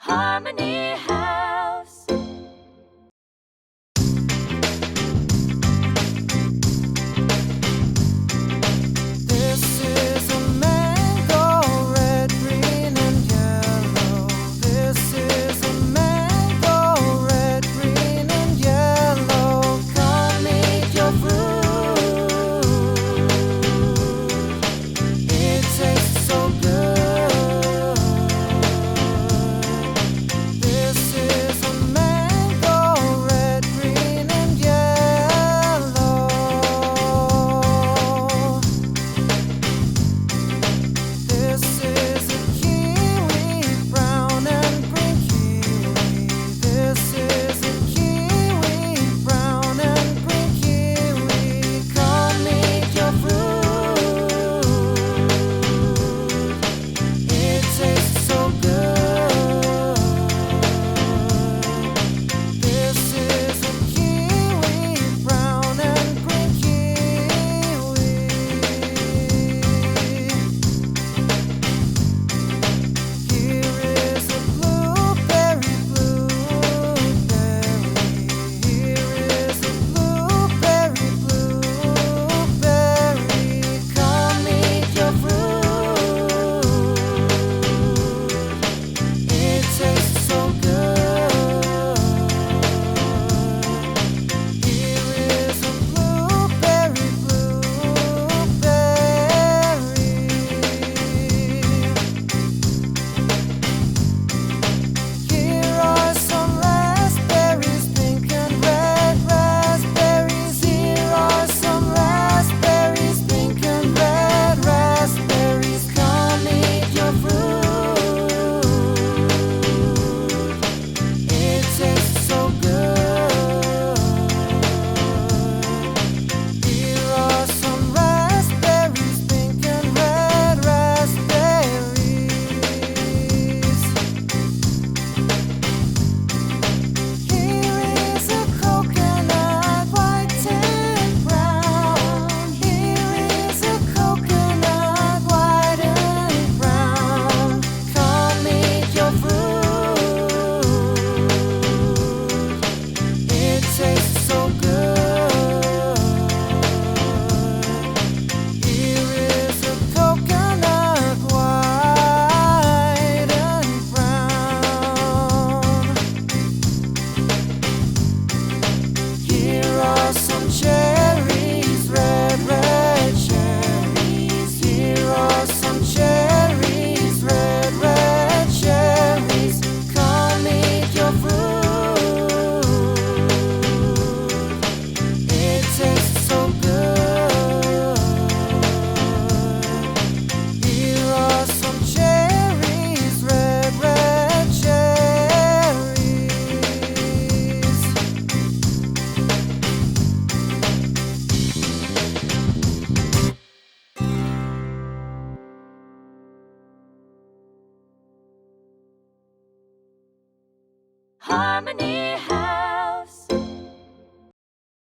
Harmony House. This is a mango, red, green, and yellow. This is a mango, red, green, and yellow. Come eat your fruit. It tastes so good. This is a mango, red, green, and yellow. This is a kiwi, brown and green kiwi. This is a kiwi, brown and green kiwi. Come eat your fruit. It tastes so good. This is a kiwi, brown and green kiwi. Here is a blueberry, blueberry. Here is a blueberry, blueberry. Come eat your fruit. It tastes so good. Here is a blueberry, blueberry. Here are some raspberries, pink and red raspberries. Here are some raspberries, pink and red raspberries. Come eat your fruit. It tastes so good. Here are some raspberries, pink and red raspberries. Here is a coconut, white and brown. Here is a coconut, white and brown. Come eat your fruit. It tastes so good. Here is a coconut, white and brown. Here are some cherries, red, red cherries. Here are some cherries, red, red cherries. Come eat your fruit. It tastes so good. Here are some cherries, red, red cherries. Harmony